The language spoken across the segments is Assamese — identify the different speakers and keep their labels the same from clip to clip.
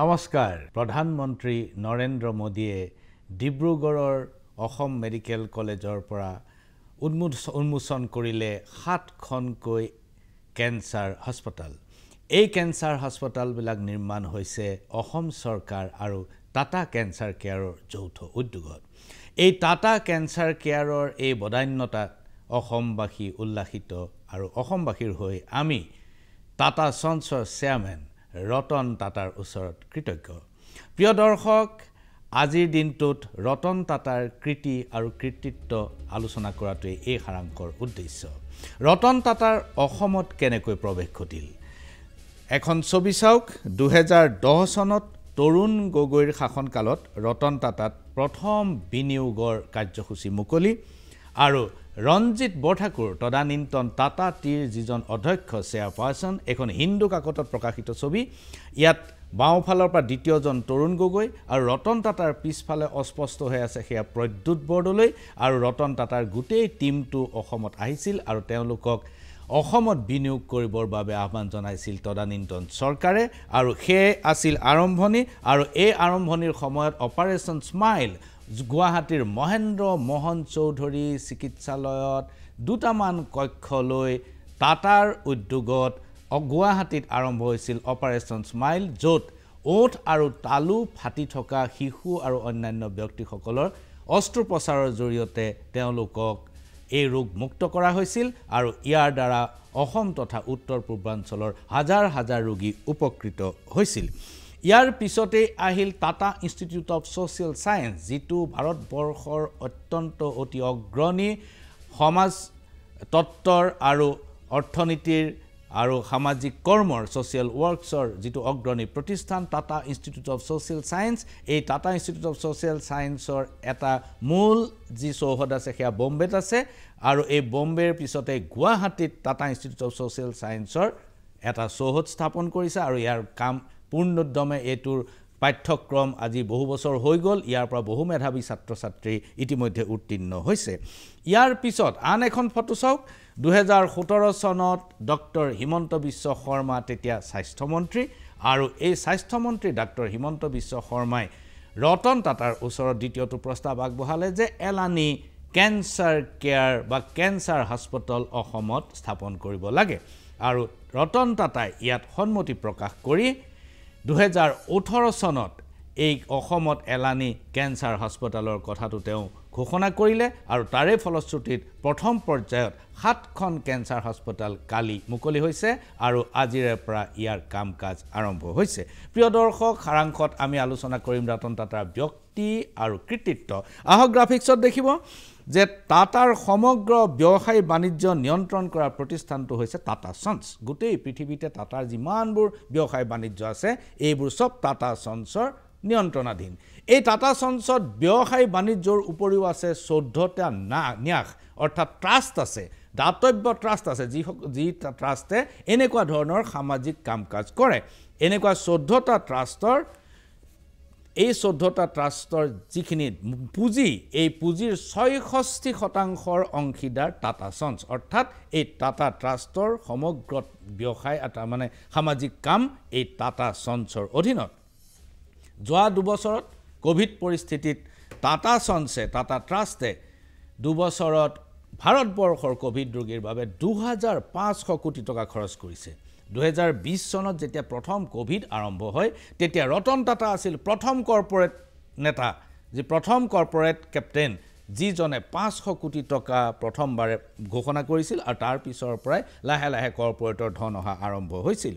Speaker 1: নমস্কাৰ প্ৰধানমন্ত্ৰী নৰেন্দ্ৰ মোদীয়ে ডিব্ৰুগড়ৰ অসম মেডিকেল কলেজৰ পৰা উন্মোচন কৰিলে 7খনকৈ কেন্সাৰ হাস্পতাল এই কেন্সাৰ হাস্পতাল বিলাক নিৰ্মাণ হৈছে অসম চৰকাৰ আৰু টাটা কেন্সাৰ কেয়াৰৰ যৌথ উদ্যোগত এই টাটা কেন্সাৰ কেয়াৰৰ এই বদান্যতা অসমবাসী উল্লাসিত আৰু অসমবাসীৰ হৈ আমি টাটা সঞ্চৰ চেয়াৰমেন ৰতন টাটাৰ ওচৰত কৃতজ্ঞ প্ৰিয় দৰ্শক আজিৰ দিনটোত ৰতন টাটাৰ কৃতি আৰু কৃতিত্ব আলোচনা কৰাটোৱে এই সাৰাংশৰ উদ্দেশ্য ৰতন টাটাৰ অসমত কেনেকৈ প্ৰৱেশ ঘটিল এখন ছবি চাওক 2010 চনত তৰুণ গগৈৰ শাসনকালত ৰতন টাটাত প্ৰথম বিনিয়োগৰ কাৰ্যসূচী মুকলি আৰু ৰঞ্জিত বৰঠাকুৰ তদানীন্তন টাটা টিৰ যিজন অধ্যক্ষ চেয়াৰপাৰ্সন এখন হিন্দু কাকতত প্ৰকাশিত ছবি ইয়াত বাওঁফালৰ পৰা দ্বিতীয়জন তৰুণ গগৈ আৰু ৰতন টাটাৰ পিছফালে অস্পষ্ট হৈ আছে সেয়া প্ৰদ্যুৎ বৰদলৈ আৰু ৰতন টাটাৰ গোটেই টিমটো অসমত আহিছিল আৰু তেওঁলোকক অসমত বিনিয়োগ কৰিবৰ বাবে আহ্বান জনাইছিল তদানীন্তন চৰকাৰে আৰু সেই আছিল আৰম্ভণি আৰু এই আৰম্ভণিৰ সময়ত অপাৰেচন স্মাইল গুৱাহাটীৰ মহেন্দ্ৰ মোহন চৌধুৰী চিকিৎসালয়ত দুটামান কক্ষ লৈ টাটাৰ উদ্যোগত গুৱাহাটীত আৰম্ভ হৈছিল অপাৰেচন স্মাইল য'ত ওঠ আৰু তালু ফাটি থকা শিশু আৰু অন্যান্য ব্যক্তিসকলৰ অস্ত্ৰোপচাৰৰ জৰিয়তে তেওঁলোকক এই ৰোগ মুক্ত কৰা হৈছিল আৰু ইয়াৰ দ্বাৰা অসম তথা উত্তৰ পূৰ্বাঞ্চলৰ হাজাৰ হাজাৰ ৰোগী উপকৃত হৈছিল ইয়াৰ পিছতে আহিল Tata institute of social science যেটো ভাৰতবৰ্ষৰ অত্যন্ত অতি অগ্ৰণী সমাজ তত্ত্বৰ আৰু অৰ্থনীতিৰ আৰু সামাজিক কৰ্মৰ সোশ্যাল ওয়াৰ্কছৰ যেটো অগ্ৰণী প্ৰতিষ্ঠান Tata institute of social science এই টাটা ইনষ্টিটিউট অফ সোশ্যাল সায়েন্সৰ এটা মূল যি চৌহদ আছে সেয়া বম্বেত আছে আৰু এই বম্বেৰ পিছতে গুৱাহাটীত টাটা ইনষ্টিটিউট অফ সোশ্যাল সায়েন্সৰ এটা চৌহদ স্থাপন কৰিছে আৰু ইয়াৰ কাম পূৰ্ণোদ্যমে এটোৰ পাঠ্যক্ৰম আজি বহু বছৰ হৈ গল ইয়াৰ পৰা বহু মেধাবী ছাত্ৰ ছাত্ৰী ইতিমধ্যে উত্তীৰ্ণ হৈছে ইয়াৰ পিছত আন এখন ফটো চাওক 2017 চনত ডক্টৰ হিমন্ত বিশ্ব শৰ্মা তেতিয়া স্বাস্থ্য মন্ত্ৰী আৰু এই স্বাস্থ্য মন্ত্ৰী ডক্টৰ হিমন্ত বিশ্ব শৰ্মাই ৰতন টাটাৰ ওচৰত দ্বিতীয়টো প্ৰস্তাৱ আগবঢ়ালে যে এলানি কেন্সাৰ কেয়াৰ বা কেন্সাৰ হাস্পতাল অসমত স্থাপন কৰিব লাগে আৰু ৰতন টাটাই ইয়াত সন্মতি প্ৰকাশ কৰি 2018 চনত এই অসমত এলানি কেন্সাৰ হাস্পতালৰ কথাটো তেওঁ ঘোষণা কৰিলে আৰু তাৰে ফলশ্ৰুতিত প্ৰথম পৰ্যায়ত 7খন কেন্সাৰ হাস্পতাল কালি মুকলি হৈছে আৰু আজিৰে পৰা ইয়াৰ কাম-কাজ আৰম্ভ হৈছে প্ৰিয় দৰ্শক সাৰাংশত আমি আলোচনা কৰিম ৰতন টাটাৰ ব্যক্তি আৰু কৃতিত্ব আহক গ্ৰাফিক্সত দেখিব যে টাটাৰ সমগ্ৰ ব্যৱসায় বাণিজ্য নিয়ন্ত্ৰণ কৰা প্ৰতিষ্ঠানটো হৈছে টাটা সন্স গোটেই পৃথিৱীতে টাটাৰ যিমানবোৰ ব্যৱসায় বাণিজ্য আছে এইবোৰ সব টাটা সন্সৰ নিয়ন্ত্ৰণাধীন এই টাটা সন্সত ব্যৱসায় বাণিজ্যৰ উপৰিও আছে 14টা ন্যাস অৰ্থাৎ ট্ৰাষ্ট আছে দাতব্য ট্ৰাষ্ট আছে যি ট্ৰাষ্টে এনেকুৱা ধৰণৰ সামাজিক কাম-কাজ কৰে এনেকুৱা 14টা ট্ৰাষ্টৰ এই 14টা ট্ৰাষ্টৰ যিখিনি পুঁজি এই পুঁজিৰ 66% অংশীদাৰ টাটা সন্স অৰ্থাৎ এই টাটা ট্ৰাষ্টৰ সমগ্ৰ ব্যৱসায় এটা মানে সামাজিক কাম এই টাটা সন্সৰ অধীনত যোৱা 2 বছৰত কোভিড পৰিস্থিতিত টাটা সন্সে টাটা ট্ৰাষ্টে 2 বছৰত ভাৰতবৰ্ষৰ কোভিড ৰোগীৰ বাবে 2500 কোটি টকা খৰচ কৰিছে 2020 চনত যেতিয়া প্ৰথম কোভিড আৰম্ভ হয় তেতিয়া ৰতন টাটা আছিল প্ৰথম কৰ্পোৰেট নেতা যি প্ৰথম কৰ্পোৰেট কেপ্টেইন যিজনে 500 কোটি টকা প্ৰথমবাৰে ঘোষণা কৰিছিল আৰু তাৰ পিছৰ পৰাই লাহে লাহে কৰ্পোৰেটৰ ধন অহা আৰম্ভ হৈছিল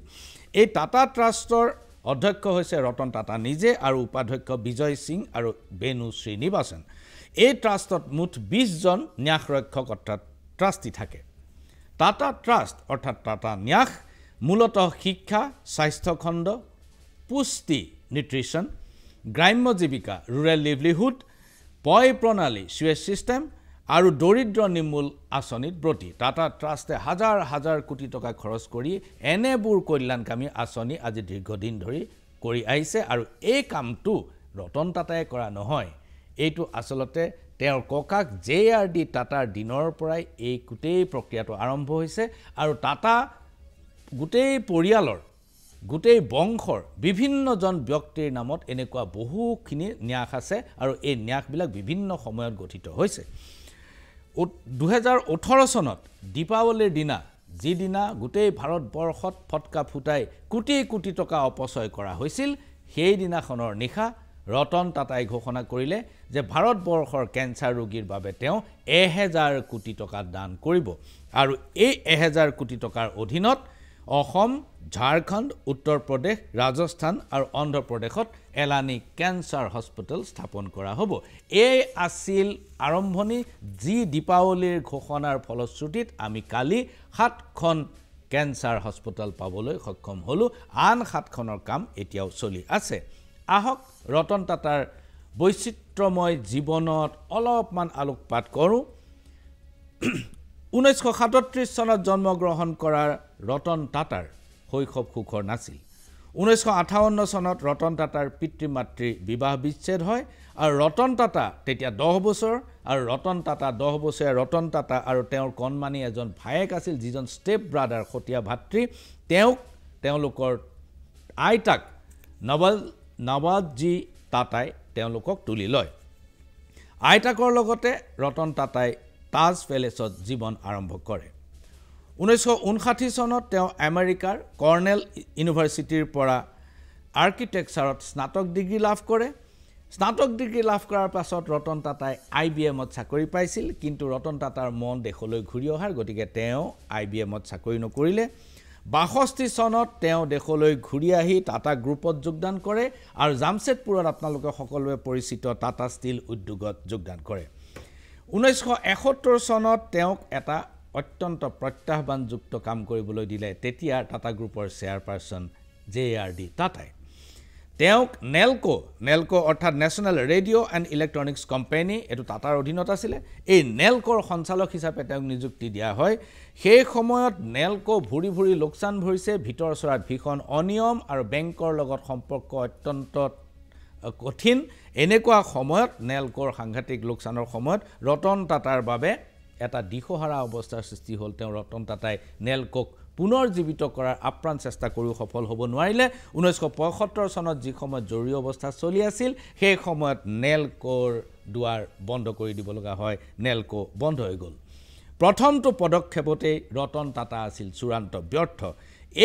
Speaker 1: এই টাটা ট্ৰাষ্টৰ অধ্যক্ষ হৈছে ৰতন টাটা নিজে আৰু উপাধ্যক্ষ বিজয় সিং আৰু বেনু শ্ৰীনিবাসন এই ট্ৰাষ্টত মুঠ 20 জন ন্যাসৰক্ষক অৰ্থাৎ ট্ৰাষ্টি থাকে টাটা ট্ৰাষ্ট অৰ্থাৎ টাটা ন্যাস মূলতঃ শিক্ষা স্বাস্থ্য খণ্ড পুষ্টি নিউট্ৰিচন গ্ৰাম্য জীৱিকা ৰুৰেল লিভলিহুড পয় প্ৰণালী সুৱেজ সিস্টেম আৰু দৰিদ্ৰ নিৰ্মূল আঁচনিত ব্ৰতী টাটা ট্ৰাষ্টে হাজাৰ হাজাৰ কোটি টকা খৰচ কৰি এনেবোৰ কল্যাণকামী আঁচনি আজি দীৰ্ঘদিন ধৰি কৰি আহিছে আৰু এই কামটো ৰতন টাটাই কৰা নহয় এইটো আসলতে তেওঁৰ ককাক জেআৰডি টাটাৰ দিনৰ পৰাই এই গোটেই প্ৰক্ৰিয়াটো আৰম্ভ হৈছে আৰু টাটা গোটেই পৰিয়ালৰ গোটেই বংশৰ বিভিন্নজন ব্যক্তিৰ নামত এনেকুৱা বহুখিনি ন্যাস আছে আৰু এই ন্যাসবিলাক বিভিন্ন সময়ত গঠিত হৈছে 2018 চনত দীপাৱলীৰ দিনা যিদিনা গোটেই ভাৰতবৰ্ষত ফটকা ফুটাই কোটি কোটি টকা অপচয় কৰা হৈছিল সেই দিনাখনৰ নিশা ৰতন টাটাই ঘোষণা কৰিলে যে ভাৰতবৰ্ষৰ কেন্সাৰ ৰোগীৰ বাবে তেওঁ 1000 কোটি টকা দান কৰিব আৰু এই 1000 কোটি টকাৰ অধীনত অসম ঝাৰখণ্ড উত্তৰ প্ৰদেশ ৰাজস্থান আৰু অন্ধ্ৰ প্ৰদেশত এলানি কেন্সাৰ হস্পিটেল স্থাপন কৰা হ'ব এই আছিল আৰম্ভণি যি দীপাৱলীৰ ঘোষণাৰ ফলশ্ৰুতিত আমি কালি 7খন কেন্সাৰ হস্পিটেল পাবলৈ সক্ষম হলো আন 7খনৰ কাম এতিয়াও চলি আছে আহক ৰতন টাটাৰ বৈচিত্ৰ্যময় জীৱনত অলপমান আলোকপাত কৰোঁ 1937 চনত জন্মগ্ৰহণ কৰাৰ ৰতন টাটাৰ শৈশৱ সুখৰ নাছিল 1958 চনত ৰতন টাটাৰ পিতৃ মাতৃৰ বিবাহ বিচ্ছেদ হয় আৰু ৰতন টাটা তেতিয়া 10 বছৰ আৰু ৰতন টাটা 10 বছৰীয়া ৰতন টাটা আৰু তেওঁৰ কণমানি এজন ভায়েক আছিল যিজন ষ্টেপ ব্ৰাদাৰ সতীয়া ভাতৃ তেওঁলোকৰ আইতাক নৱাজী টাটাই তেওঁলোকক তুলি লয় আইতাকৰ লগতে ৰতন টাটাই তাজ পেলেছত জীৱন আৰম্ভ কৰে 1959 চনত তেওঁ আমেৰিকাৰ কৰ্নেল ইউনিভাৰ্চিটিৰ পৰা আৰ্কিটেক্সাৰত স্নাতক ডিগ্ৰী লাভ কৰে স্নাতক ডিগ্ৰী লাভ কৰাৰ পাছত ৰতন টাটাই IBMত চাকৰি পাইছিল কিন্তু ৰতন টাটাৰ মন দেশলৈ ঘূৰি অহাৰ গতিকে তেওঁ IBMত চাকৰি নকৰিলে 62 চনত তেওঁ দেশলৈ ঘূৰি আহি টাটা গ্ৰুপত যোগদান কৰে আৰু জামশেদপুৰত আপোনালোকে সকলোৱে পৰিচিত টাটা ষ্টীল উদ্যোগত যোগদান কৰে 1971 চনত তেওঁক এটা অত্যন্ত প্ৰত্যাহ্বানযুক্ত কাম কৰিবলৈ দিলে তেতিয়া টাটা গ্ৰুপৰ চেয়াৰপাৰসন JRD টাটাই তেওঁক নেলকো অৰ্থাৎ national radio' and electronics company এটো টাটাৰ অধীনত আছিল এই নেলকোৰ সঞ্চালক হিচাপে তেওঁক নিযুক্তি দিয়া হয় সেই সময়ত নেলকো ভুৰি ভুৰি লোকচান ভৰিছে ভিতৰ চৰাত ভীষণ অনিয়ম আৰু বেংকৰ লগত সম্পৰ্ক অত্যন্ত কঠিন এনেকুৱা সময়ত নেলকোৰ সাংঘাতিক লোকচানৰ সময়ত ৰতন টাটাৰ বাবে এটা দিশহাৰা অৱস্থাৰ সৃষ্টি হ'ল তেওঁ ৰতন টাটাই নেলকোক পুনৰ জীৱিত কৰাৰ আপ্ৰাণ চেষ্টা কৰিও সফল হ'ব নোৱাৰিলে 1975 চনত যি সময়ত জৰুৰী অৱস্থা চলি আছিল সেই সময়ত নেলকোৰ দুৱাৰ বন্ধ কৰি দিব লগা হয় নেলকো বন্ধ হৈ গ'ল প্ৰথমটো পদক্ষেপতে ৰতন টাটা আছিল চূড়ান্ত ব্যৰ্থ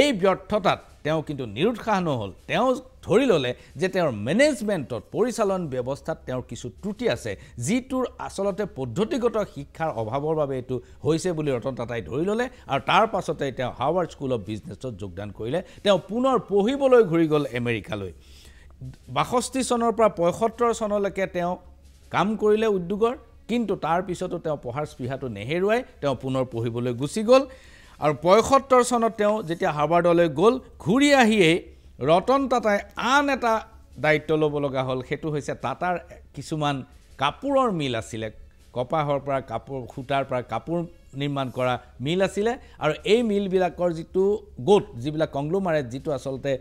Speaker 1: এই ব্যৰ্থতাত তেওঁ কিন্তু নিৰুৎসাহ নহল তেওঁ ধৰি ললে যে তেওঁৰ মেনেজমেন্টত পৰিচালন ব্যৱস্থাত তেওঁৰ কিছু ত্ৰুটি আছে যিটোৰ আসলতে পদ্ধতিগত শিক্ষাৰ অভাৱৰ বাবে এটো হৈছে বুলি ৰতন টাটাই ধৰি ললে আৰু তাৰ পাছতে তেওঁ হাৰ্ভাৰ্ড স্কুল অফ বিজনেছত যোগদান কৰিলে তেওঁ পুনৰ পঢ়িবলৈ ঘূৰি গ'ল আমেৰিকালৈ 62 চনৰ পৰা 75 চনলৈকে তেওঁ কাম কৰিলে উদ্যোগৰ কিন্তু তাৰ পিছতো তেওঁ পঢ়াৰ স্পৃহাটো নেহেৰুৱাই তেওঁ পুনৰ পঢ়িবলৈ গুচি গ'ল আৰু 75 চনত তেওঁ যেতিয়া হাৰ্ভাৰ্ডলৈ গ'ল ঘূৰি আহিয়ে ৰতন টাটাই আন এটা দায়িত্ব ল'ব লগা হ'ল হেতু হৈছে টাটাৰ কিছুমান কাপোৰৰ মিল আছিল কপাহৰ পৰা কাপোৰ খুটাৰ পৰা কাপোৰ নিৰ্মাণ কৰা মিল আছিল আৰু এই মিলবিলাকৰ যিটো গোট যিবিলাক কংগ্লোমাৰেট যিটো আসলতে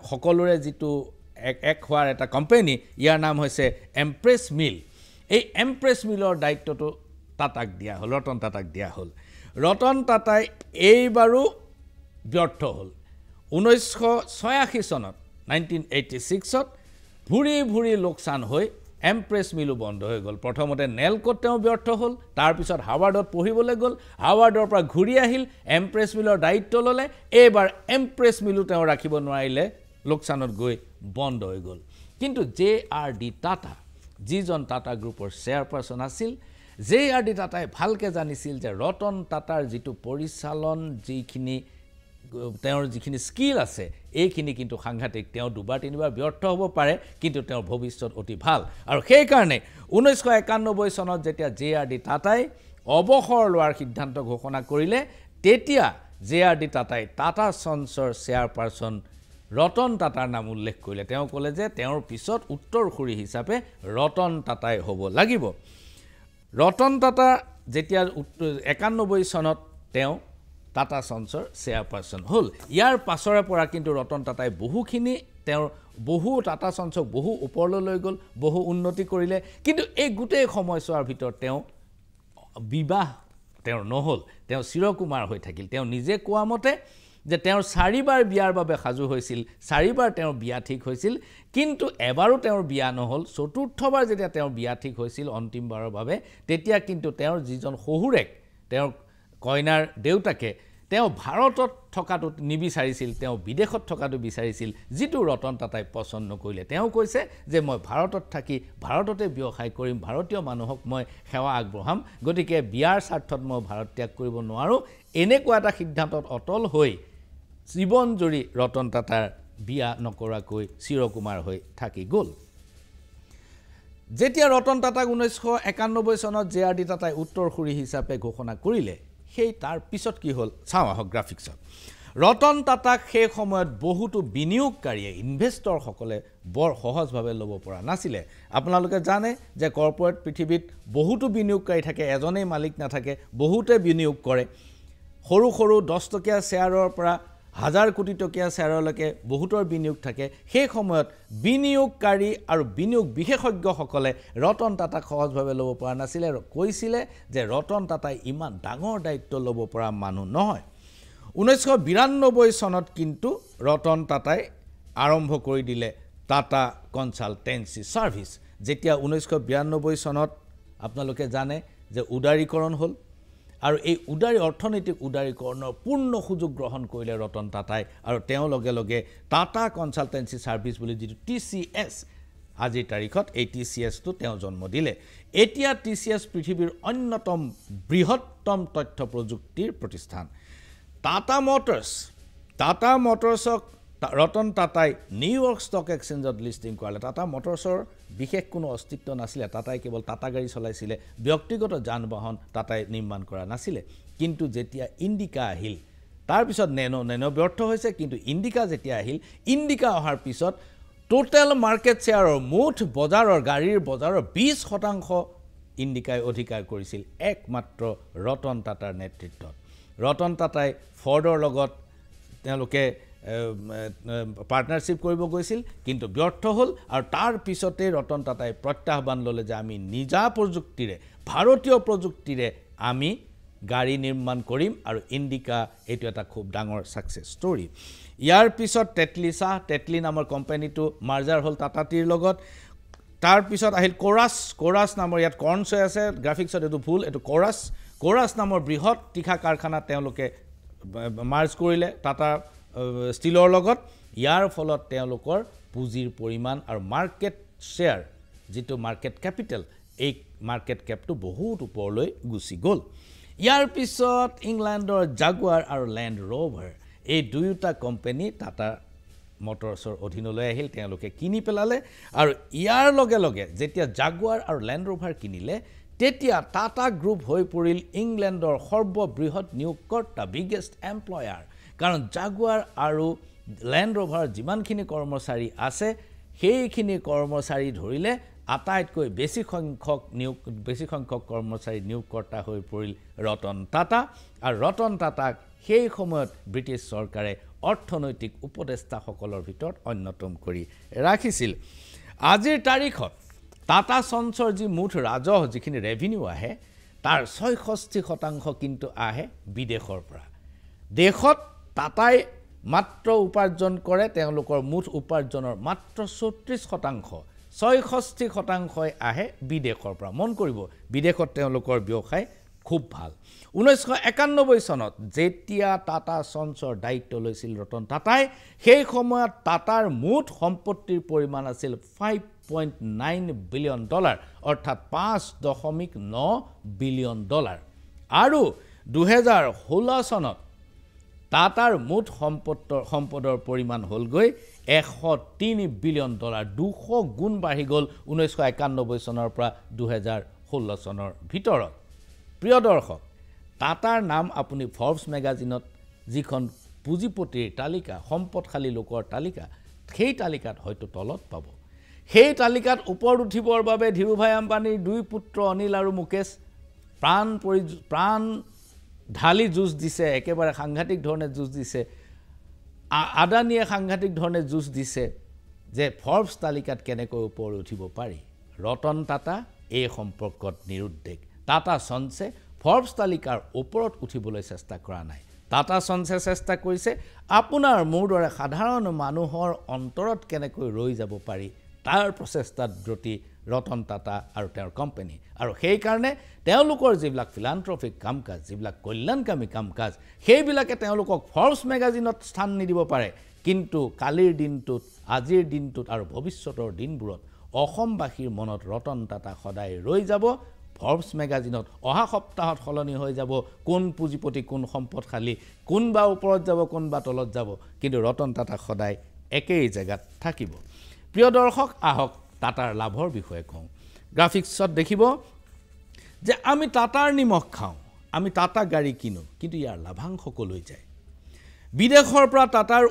Speaker 1: সকলোৰে যিটো এক হোৱাৰ এটা কোম্পানী ইয়াৰ নাম হৈছে এম্প্ৰেছ মিল এই এম্প্ৰেছ মিলৰ দায়িত্বটো টাটাক দিয়া হ'ল ৰতন টাটাক দিয়া হ'ল ৰতন টাটাই এইবাৰো ব্যৰ্থ হ'ল 1986 চনত 1986ত ভুৰি ভুৰি লোকচান হৈ এম্প্ৰেছ মিলো বন্ধ হৈ গ'ল প্ৰথমতে নেলকোত তেওঁ ব্যৰ্থ হ'ল তাৰ পিছত হাৰ্ভাৰ্ডত পঢ়িবলৈ গ'ল হাৰ্ভাৰ্ডৰ পৰা ঘূৰি আহিল এম্প্ৰেছ মিলৰ দায়িত্ব ল'লে এইবাৰ এম্প্ৰেছ মিলো তেওঁ ৰাখিব নোৱাৰিলে লোকচানত গৈ বন্ধ হৈ গ'ল কিন্তু JRD টাটা যিজন টাটা গ্ৰুপৰ চেয়াৰপাৰসন আছিল JRD টাটাই ভালকে জানিছিল যে ৰতন টাটাৰ যিটো পৰিচালন যিখিনি তেওঁৰ যিখিনি স্কিল আছে এইখিনি কিন্তু সাংঘাতিক তেওঁ দুবাৰ তিনিবাৰ ব্যৰ্থ হ'ব পাৰে কিন্তু তেওঁৰ ভৱিষ্যত অতি ভাল আৰু সেই কাৰণে 1991 চনত যেতিয়া JRD টাটাই অৱসৰ লোৱাৰ সিদ্ধান্ত ঘোষণা কৰিলে তেতিয়া JRD টাটাই টাটা সন্সৰ চেয়াৰপাৰসন ৰতন টাটাৰ নাম উল্লেখ কৰিলে তেওঁ ক'লে যে তেওঁৰ পিছত উত্তৰসূৰী হিচাপে ৰতন টাটাই হ'ব লাগিব ৰতন টাটা যেতিয়া 91 চনত তেওঁ টাটা সন্সৰ চেয়াৰপাৰসন হ'ল ইয়াৰ পাছৰে পৰা কিন্তু ৰতন টাটাই বহুখিনি তেওঁৰ বহু টাটা সন্সক বহু ওপৰলৈ লৈ গ'ল বহু উন্নতি কৰিলে কিন্তু এই গোটেই সময়ছোৱাৰ ভিতৰত তেওঁ বিবাহ তেওঁৰ নহল তেওঁ চিৰকুমাৰ হৈ থাকিল তেওঁ নিজে কোৱা মতে যে তেওঁৰ 4বাৰ বিয়াৰ বাবে সাজু হৈছিল 4বাৰ তেওঁৰ বিয়া ঠিক হৈছিল কিন্তু এবাৰো তেওঁৰ বিয়া নহল চতুৰ্থবাৰ যেতিয়া তেওঁৰ বিয়া ঠিক হৈছিল অন্তিমবাৰৰ বাবে তেতিয়া কিন্তু তেওঁৰ যিজন শহুৰেক তেওঁৰ কইনাৰ দেউতাকে তেওঁ ভাৰতত থকাটো নিবিচাৰিছিল তেওঁ বিদেশত থকাটো বিচাৰিছিল যিটো ৰতন টাটাই পছন্দ নকৰিলে তেওঁ কৈছে যে মই ভাৰতত থাকি ভাৰততে ব্যৱসায় কৰিম ভাৰতীয় মানুহক মই সেৱা আগবঢ়াম গতিকে বিয়াৰ স্বাৰ্থত মই ভাৰত ত্যাগ কৰিব নোৱাৰো এনেকুৱা এটা সিদ্ধান্তত অটল হৈ জীৱন জুৰি ৰতন টাটাৰ বিয়া নকৰাকৈ চিৰকুমাৰ হৈ থাকি গ'ল যেতিয়া ৰতন টাটাক 1991 চনত জেআৰডি টাটাই উত্তৰসূৰী হিচাপে ঘোষণা কৰিলে সেই তাৰ পিছত কি হ'ল চাওঁ আহক গ্ৰাফিক্সত ৰতন টাটাক সেই সময়ত বহুতো বিনিয়োগকাৰীয়ে ইনভেষ্টৰসকলে বৰ সহজভাৱে ল'ব পৰা নাছিলে আপোনালোকে জানে যে কৰ্পোৰেট পৃথিৱীত বহুতো বিনিয়োগকাৰী থাকে এজনেই মালিক নাথাকে বহুতে বিনিয়োগ কৰে সৰু সৰু 10 টকীয়া শ্বেয়াৰৰ পৰা 1000 কোটি টকীয়া শ্বেয়াৰলৈকে বহুতৰ বিনিয়োগ থাকে সেই সময়ত বিনিয়োগকাৰী আৰু বিনিয়োগ বিশেষজ্ঞসকলে ৰতন টাটাক সহজভাৱে ল'ব পৰা নাছিলে আৰু কৈছিলে যে ৰতন টাটাই ইমান ডাঙৰ দায়িত্ব ল'ব পৰা মানুহ নহয় 1992 চনত কিন্তু ৰতন টাটাই আৰম্ভ কৰি দিলে টাটা কনসালটেন্সি সাৰ্ভিস যেতিয়া 1992 চনত আপোনালোকে জানে যে উদাৰীকৰণ হ'ল আৰু এই অৰ্থনৈতিক উদাৰীকৰণৰ পূৰ্ণ সুযোগ গ্ৰহণ কৰিলে ৰতন টাটাই আৰু তেওঁ লগে লগে টাটা কনসালটেন্সি সাৰ্ভিস বুলি যিটো TCS আজিৰ তাৰিখত এই TCSটো তেওঁ জন্ম দিলে এতিয়া TCS পৃথিৱীৰ অন্যতম বৃহত্তম তথ্য প্ৰযুক্তিৰ প্ৰতিষ্ঠান টাটা মটৰছক ৰতন টাটাই নিউয়ৰ্ক ষ্টক এক্সচেঞ্জত লিষ্টিং কৰালে টাটা মটৰছৰ বিশেষ কোনো অস্তিত্ব নাছিলে টাটাই কেৱল টাটা গাড়ী চলাইছিলে ব্যক্তিগত যান-বাহন টাটাই নিৰ্মাণ কৰা নাছিলে কিন্তু যেতিয়া ইণ্ডিকা আহিল তাৰ পিছত নেনো ব্যৰ্থ হৈছে কিন্তু ইণ্ডিকা যেতিয়া আহিল ইণ্ডিকা অহাৰ পিছত টোটাল মাৰ্কেট শ্বেয়াৰৰ মুঠ বজাৰৰ গাড়ীৰ বজাৰৰ 20% ইণ্ডিকাই অধিকাৰ কৰিছিল একমাত্ৰ ৰতন টাটাৰ নেতৃত্বত ৰতন টাটাই ফৰ্ডৰ লগত তেওঁলোকে পাৰ্টনাৰশ্বিপ কৰিব গৈছিল কিন্তু ব্যৰ্থ হ'ল আৰু তাৰ পিছতে ৰতন টাটাই প্ৰত্যাহ্বান ল'লে যে আমি নিজা প্ৰযুক্তিৰে ভাৰতীয় প্ৰযুক্তিৰে আমি গাড়ী নিৰ্মাণ কৰিম আৰু ইণ্ডিকা এইটো এটা খুব ডাঙৰ সাকসেছ ষ্টৰী ইয়াৰ পিছত টেটলি নামৰ কোম্পানীটো মাৰ্জাৰ হ'ল টাটা টিৰ লগত তাৰ পিছত আহিল কোৰাছ নামৰ ইয়াত কৰ্ণছ হৈ আছে গ্ৰাফিক্সত এইটো ভুল এইটো কোৰাছ নামৰ বৃহৎ তীখা কাৰখানা তেওঁলোকে মাৰ্জ কৰিলে টাটা ষ্টিলৰ লগত ইয়াৰ ফলত তেওঁলোকৰ পুঁজিৰ পৰিমাণ আৰু মাৰ্কেট শ্বেয়াৰ যিটো মাৰ্কেট কেপিটেল এই মাৰ্কেট কেপটো বহুত ওপৰলৈ গুচি গ'ল ইয়াৰ পিছত ইংলেণ্ডৰ জাগুৱাৰ আৰু লেণ্ড ৰ'ভাৰ এই দুয়োটা কোম্পানী টাটা মটৰছৰ অধীনলৈ আহিল তেওঁলোকে কিনি পেলালে আৰু ইয়াৰ লগে লগে যেতিয়া জাগুৱাৰ আৰু লেণ্ড ৰ'ভাৰ কিনিলে তেতিয়া টাটা গ্ৰুপ হৈ পৰিল ইংলেণ্ডৰ সৰ্ববৃহৎ নিয়োগকৰ্তা বিগেষ্ট এমপ্লয়াৰ কাৰণ জাগুৱাৰ আৰু লেণ্ড ৰ'ভাৰ যিমানখিনি কৰ্মচাৰী আছে সেইখিনি কৰ্মচাৰী ধৰিলে আটাইতকৈ বেছি সংখ্যক কৰ্মচাৰী নিয়োগকৰ্তা হৈ পৰিল ৰতন টাটা আৰু ৰতন টাটাক সেই সময়ত ব্ৰিটিছ চৰকাৰে অৰ্থনৈতিক উপদেষ্টাসকলৰ ভিতৰত অন্যতম কৰি ৰাখিছিল আজিৰ তাৰিখত টাটা সঞ্চৰ যি মুঠ ৰাজহ যিখিনি ৰেভিনিউ আহে তাৰ 66% কিন্তু আহে বিদেশৰ পৰা দেশত টাটাই মাত্ৰ উপাৰ্জন কৰে তেওঁলোকৰ মুঠ উপাৰ্জনৰ মাত্ৰ 36% 66% আহে বিদেশৰ পৰা মন কৰিব বিদেশত তেওঁলোকৰ ব্যৱসায় খুব ভাল 1991 চনত যেতিয়া টাটা সঞ্চৰ দায়িত্ব লৈছিল ৰতন টাটাই সেই সময়ত টাটাৰ মুঠ সম্পত্তিৰ পৰিমাণ আছিল $5.9 বিলিয়ন অৰ্থাৎ $5.9 বিলিয়ন আৰু 2016 চনত টাটাৰ মুঠ সম্পদৰ পৰিমাণ হ'লগৈ $103 বিলিয়ন 200 গুণ বাঢ়ি গ'ল 1991 চনৰ পৰা 2016 চনৰ ভিতৰত প্ৰিয় দৰ্শক টাটাৰ নাম আপুনি ফৰ্বছ মেগাজিনত যিখন পুঁজিপতিৰ তালিকা সম্পদশালী লোকৰ তালিকা সেই তালিকাত হয়তো তলত পাব সেই তালিকাত ওপৰত উঠিবৰ বাবে ধীৰুভাই আম্বানীৰ দুই পুত্ৰ অনিল আৰু মুকেশ প্ৰাণ ঢালি যুঁজ দিছে একেবাৰে সাংঘাতিক ধৰণে যুঁজ দিছে আদানীয়ে সাংঘাতিক ধৰণে যুঁজ দিছে যে ফৰ্বছ তালিকাত কেনেকৈ ওপৰত উঠিব পাৰি ৰতন টাটা এই সম্পৰ্কত নিৰুদ্দেশ টাটা সঞ্চে ফৰ্বছ তালিকাৰ ওপৰত উঠিবলৈ চেষ্টা কৰা নাই টাটা সন্সে চেষ্টা কৰিছে আপোনাৰ মোৰ দৰে সাধাৰণ মানুহৰ অন্তৰত কেনেকৈ ৰৈ যাব পাৰি তাৰ প্ৰচেষ্টাত ব্ৰতী ৰতন টাটা আৰু তেওঁৰ কোম্পানী আৰু সেই কাৰণে তেওঁলোকৰ যিবিলাক ফিলান্থ্ৰপিক কামকাজ যিবিলাক কল্যাণকামী কামকাজ সেইবিলাকে তেওঁলোকক ফৰ্বছ মেগাজিনত স্থান নিদিব পাৰে কিন্তু কালিৰ দিনটোত আজিৰ দিনটোত আৰু ভৱিষ্যতৰ দিনবোৰত অসমবাসীৰ মনত ৰতন টাটা সদায় ৰৈ যাব ফৰ্বছ মেগাজিনত অহা সপ্তাহত সলনি হৈ যাব কোন পুঁজিপতি কোন সম্পদশালী কোনবা ওপৰত যাব কোনবা তলত যাব কিন্তু ৰতন টাটা সদায় একেই জায়গাত থাকিব প্ৰিয় দৰ্শক আহক টাটাৰ লাভৰ বিষয়ে কওঁ গ্ৰাফিক্সত দেখিব যে আমি টাটাৰ নিমখ খাওঁ আমি টাটা গাড়ী কিনো কিন্তু ইয়াৰ লাভাংশ কলৈ যায় বিদেশৰ পৰা টাটাৰ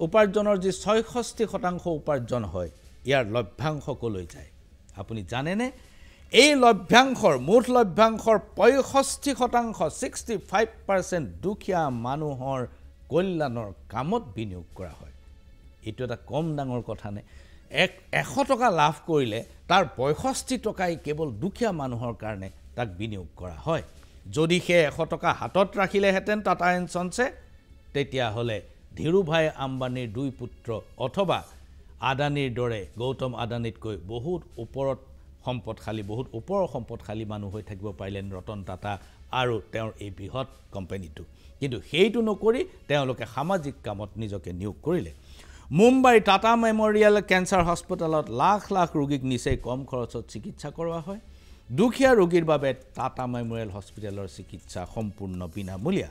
Speaker 1: উপাৰ্জনৰ যি 66% উপাৰ্জন হয় ইয়াৰ লভ্যাংশ কলৈ যায় আপুনি জানেনে এই লভ্যাংশৰ মুঠ লভ্যাংশৰ 65% 65% দুখীয়া মানুহৰ কল্যাণৰ কামত বিনিয়োগ কৰা হয় এইটো এটা কম ডাঙৰ কথা নে 100 টকা লাভ কৰিলে তাৰ 65 টকাই কেৱল দুখীয়া মানুহৰ কাৰণে তাক বিনিয়োগ কৰা হয় যদি হে 100 টকা হাতত ৰাখিলেহেঁতেন টাটা এণ্ড সন্সে তেতিয়া হলে ধীৰুভাই আম্বানীৰ দুই পুত্ৰ অথবা আদানীৰ দৰে গৌতম আদানীতকৈ বহুত ওপৰত সম্পদশালী বহুত ওপৰ সম্পদশালী মানুহ হৈ থাকিব পাৰিলেন ৰতন টাটা আৰু তেওঁৰ এই বৃহৎ কোম্পানীটো কিন্তু সেইটো নকৰি তেওঁলোকে সামাজিক কামত নিজকে নিয়োগ কৰিলে মুম্বাই টাটা মেমৰিয়েল কেন্সাৰ হস্পিটেলত লাখ লাখ ৰোগীক নিচেই কম খৰচত চিকিৎসা কৰোৱা হয় দুখীয়া ৰোগীৰ বাবে টাটা মেমৰিয়েল হস্পিটেলৰ চিকিৎসা সম্পূৰ্ণ বিনামূলীয়া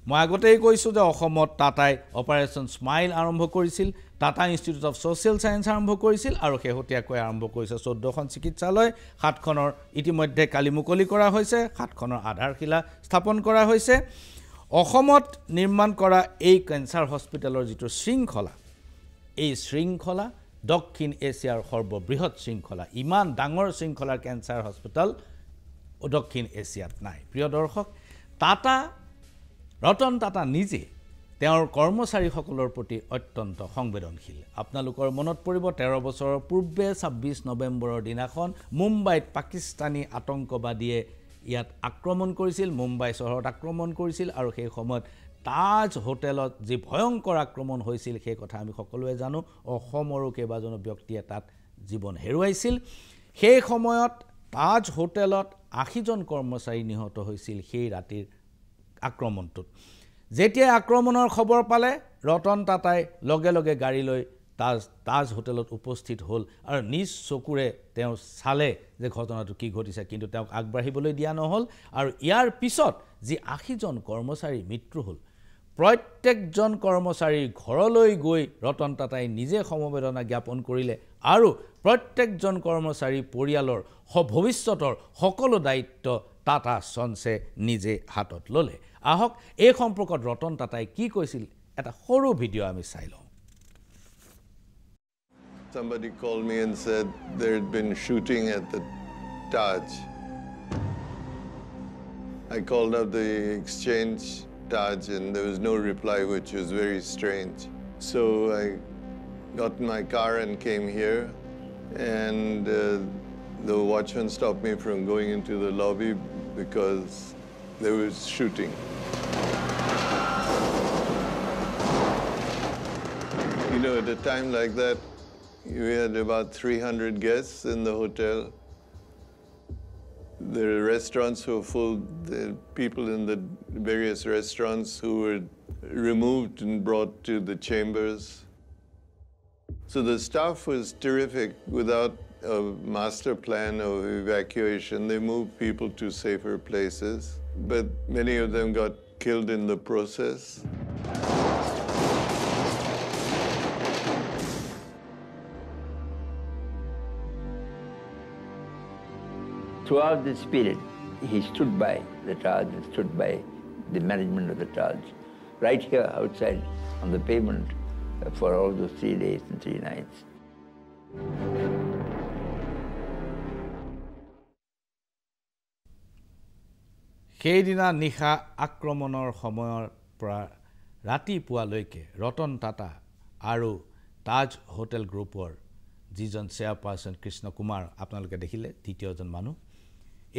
Speaker 1: মই আগতেই কৈছো যে অসমত টাটাই অপাৰেচন স্মাইল আৰম্ভ কৰিছিল Tata institute of social science আৰম্ভ কৰিছিল আৰু শেহতীয়াকৈ আৰম্ভ কৰিছে 14খন চিকিৎসালয় 7খনৰ ইতিমধ্যে কালি মুকলি কৰা হৈছে 7খনৰ আধাৰশিলা স্থাপন কৰা হৈছে অসমত নিৰ্মাণ কৰা এই কেন্সাৰ হস্পিটেলৰ যিটো শৃংখলা এই শৃংখলা দক্ষিণ এছিয়াৰ সৰ্ববৃহৎ শৃংখলা ইমান ডাঙৰ শৃংখলাৰ কেন্সাৰ হস্পিটেল দক্ষিণ এছিয়াত নাই প্ৰিয় দৰ্শক টাটা ৰতন টাটা নিজে তেওঁৰ কৰ্মচাৰীসকলৰ প্ৰতি অত্যন্ত সংবেদনশীল আপোনালোকৰ মনত পৰিব 13 বছৰৰ পূৰ্বে 26 নৱেম্বৰৰ দিনাখন মুম্বাইত পাকিস্তানী আতংকবাদীয়ে ইয়াত আক্ৰমণ কৰিছিল মুম্বাই চহৰত আক্ৰমণ কৰিছিল আৰু সেই সময়ত তাজ হোটেলত যি ভয়ংকৰ আক্ৰমণ হৈছিল সেই কথা আমি সকলোৱে জানো অসমৰো কেইবাজনো ব্যক্তিয়ে তাত জীৱন হেৰুৱাইছিল সেই সময়ত তাজ হোটেলত 80 জন কৰ্মচাৰী নিহত হৈছিল সেই ৰাতিৰ আক্ৰমণটোত যেতিয়া আক্ৰমণৰ খবৰ পালে ৰতন টাটাই লগে লগে গাড়ী লৈ তাজ হোটেলত উপস্থিত হল আৰু নিজ চকুৰে তেওঁ চালে যে ঘটনাটো কি ঘটিছে কিন্তু তেওঁক আগবাঢ়িবলৈ দিয়া নহল আৰু ইয়াৰ পিছত যি 80 জন কৰ্মচাৰী মৃত্যু হল প্ৰত্যেকজন কৰ্মচাৰীৰ ঘৰলৈ গৈ ৰতন টাটাই নিজে সমবেদনা জ্ঞাপন কৰিলে আৰু প্ৰত্যেকজন কৰ্মচাৰী পৰিয়ালৰ ভৱিষ্যতৰ সকলো দায়িত্ব টাটা সন্সে নিজে হাতত ললে আহক এই সম্পৰ্কত ৰতন টাটাই কি কৈছিল এটা সৰু ভিডিও আমি চাই লওঁ
Speaker 2: Somebody called me and said there had been shooting at the Taj. I called up the exchange Taj and there was no reply, which was very strange. So I got in my car and came here, and the watchman stopped me from going into the lobby because there was shooting. You know, at a time like that, we had about 300 guests in the hotel. The restaurants were full. The people in the various restaurants who were removed and brought to the chambers. So the staff was terrific. Without a master plan of evacuation, they moved people to safer places, but many of them got killed in the process.
Speaker 3: Throughout this period, he stood by the Taj, stood by the management of the Taj, right here outside on the pavement for all those 3 days and 3 nights.
Speaker 1: সেইদিনা নিশা আক্ৰমণৰ সময়ৰ পৰা ৰাতিপুৱালৈকে ৰতন টাটা আৰু তাজ হোটেল গ্ৰুপৰ যিজন চেয়াৰপাৰ্চন কৃষ্ণ কুমাৰ আপোনালোকে দেখিলে দ্বিতীয়জন মানুহ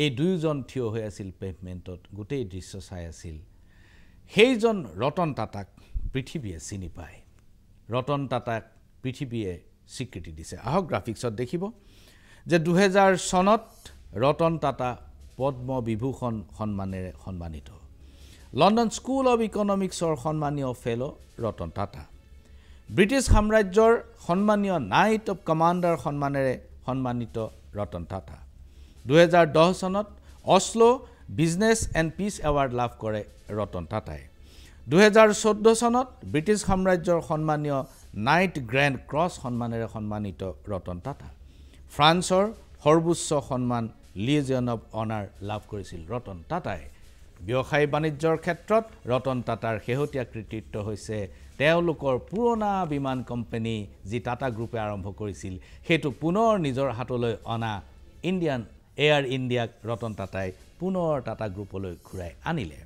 Speaker 1: এই দুইজন থিয় হৈ আছিল পেভমেণ্টত গোটেই দৃশ্য চাই আছিল সেইজন ৰতন টাটাক পৃথিৱীয়ে চিনি পায় ৰতন টাটাক পৃথিৱীয়ে স্বীকৃতি দিছে আহক গ্ৰাফিক্সত দেখিব যে 2000 চনত ৰতন টাটা পদ্ম বিভূষণ সন্মানেৰে সন্মানিত লণ্ডন স্কুল অফ ইকনমিক্সৰ সন্মানীয় ফেলো ৰতন টাটা ব্ৰিটিছ সাম্ৰাজ্যৰ সন্মানীয় নাইট অফ কমাণ্ডাৰ সন্মানেৰে সন্মানিত ৰতন টাটা 2010 চনত অস্লো বিজনেছ এণ্ড পিছ এৱাৰ্ড লাভ কৰে ৰতন টাটাই 2014 চনত ব্ৰিটিছ সাম্ৰাজ্যৰ সন্মানীয় নাইট গ্ৰেণ্ড ক্ৰছ সন্মানেৰে সন্মানিত ৰতন টাটা ফ্ৰান্সৰ সৰ্বোচ্চ সন্মান লিজিয়ন অফ অনাৰ লাভ কৰিছিল ৰতন টাটাই ব্যৱসায় বাণিজ্যৰ ক্ষেত্ৰত ৰতন টাটাৰ শেহতীয়া কৃতিত্ব হৈছে তেওঁলোকৰ পুৰণা বিমান কোম্পানী যি টাটা গ্ৰুপে আৰম্ভ কৰিছিল হেতু পুনৰ নিজৰ হাতলৈ অনা ইণ্ডিয়ান এয়াৰ ইণ্ডিয়াক ৰতন টাটাই পুনৰ টাটা গ্ৰুপলৈ ঘূৰাই আনিলে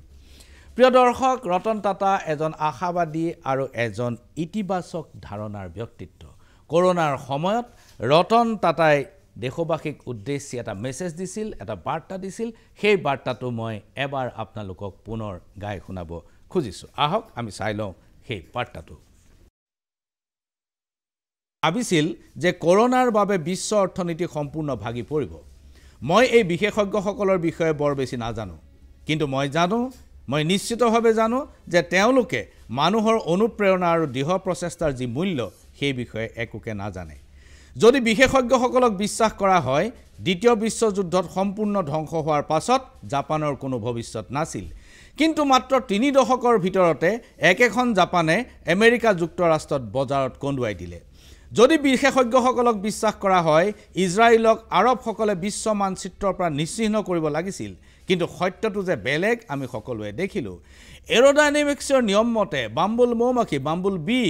Speaker 1: প্ৰিয় দৰ্শক ৰতন টাটা এজন আশাবাদী আৰু এজন ইতিবাচক ধাৰণাৰ ব্যক্তিত্ব কৰোনাৰ সময়ত ৰতন টাটাই দেশবাসীক উদ্দেশ্যি এটা মেছেজ দিছিল এটা বাৰ্তা দিছিল সেই বাৰ্তাটো মই এবাৰ আপোনালোকক পুনৰ গাই শুনাব খুজিছো আহক আমি চাই লওঁ সেই বাৰ্তাটো ভাবিছিল যে কৰোনাৰ বাবে বিশ্ব অৰ্থনীতি সম্পূৰ্ণ ভাগি পৰিব মই এই বিশেষজ্ঞসকলৰ বিষয়ে বৰ বেছি নাজানো কিন্তু মই নিশ্চিতভাৱে জানো যে তেওঁলোকে মানুহৰ অনুপ্ৰেৰণা আৰু দৃঢ় প্ৰচেষ্টাৰ যি মূল্য সেই বিষয়ে একোকে নাজানে যদি বিশেষজ্ঞসকলক বিশ্বাস কৰা হয় দ্বিতীয় বিশ্বযুদ্ধত সম্পূৰ্ণ ধ্বংস হোৱাৰ পাছত জাপানৰ কোনো ভৱিষ্যত নাছিল কিন্তু মাত্ৰ 3 দশকৰ ভিতৰতে একেখন জাপানে আমেৰিকা যুক্তৰাষ্ট্ৰত বজাৰত কন্দুৱাই দিলে যদি বিশেষজ্ঞসকলক বিশ্বাস কৰা হয় ইজৰাইলক আৰবসকলে বিশ্ব মানচিত্ৰৰ পৰা নিশ্চিহ্ন কৰিব লাগিছিল কিন্তু সত্যটো যে বেলেগ আমি সকলোৱে দেখিলো এৰোডাইনামিক্সৰ নিয়ম মতে বাম্বুল মৌমাখি বাম্বুল বি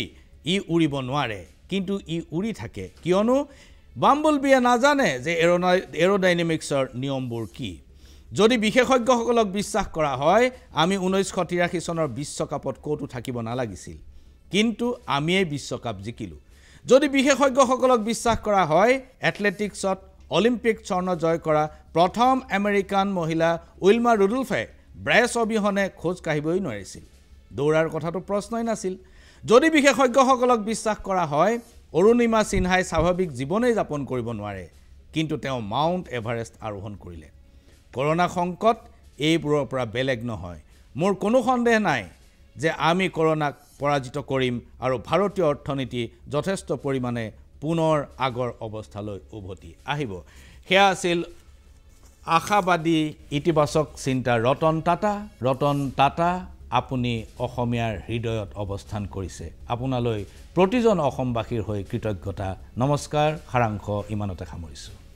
Speaker 1: ই উৰিব নোৱাৰে কিন্তু ই উৰি থাকে কিয়নো বাম্বুল বিয়ে নাজানে যে এৰোডাইনামিক্সৰ নিয়মবোৰ কি যদি বিশেষজ্ঞসকলক বিশ্বাস কৰা হয় আমি 1983 চনৰ বিশ্বকাপত কোটো থাকিব নালাগিছিল কিন্তু আমি এই বিশ্বকাপ জিকিলো যদি বিশেষজ্ঞসকলক বিশ্বাস কৰা হয় এথলেটিক্সত অলিম্পিক স্বৰ্ণ জয় কৰা প্ৰথম আমেৰিকান মহিলা উইলমা ৰুডলফে ব্ৰেছ অবিহনে খোজ কাঢ়িবই নোৱাৰিছিল দৌৰাৰ কথাটো প্ৰশ্নই নাছিল যদি বিশেষজ্ঞসকলক বিশ্বাস কৰা হয় অৰুণিমা সিনহাই স্বাভাৱিক জীৱনেই যাপন কৰিব নোৱাৰে কিন্তু তেওঁ মাউণ্ট এভাৰেষ্ট আৰোহণ কৰিলে কৰোনা সংকট এইবোৰৰ পৰা বেলেগ নহয় মোৰ কোনো সন্দেহ নাই যে আমি কৰোনাক পৰাজিত কৰিম আৰু ভাৰতীয় অৰ্থনীতি যথেষ্ট পৰিমাণে পুনৰ আগৰ অৱস্থালৈ উভতি আহিব হেয়া আছিল আশাবাদী ইতিবাচক চিন্তা ৰতন টাটা আপুনি অসমীয়াৰ হৃদয়ত অৱস্থান কৰিছে আপোনালৈ প্ৰতিজন অসমবাসীৰ হৈ কৃতজ্ঞতা নমস্কাৰ সাৰাংশ ইমানতে সামৰিছোঁ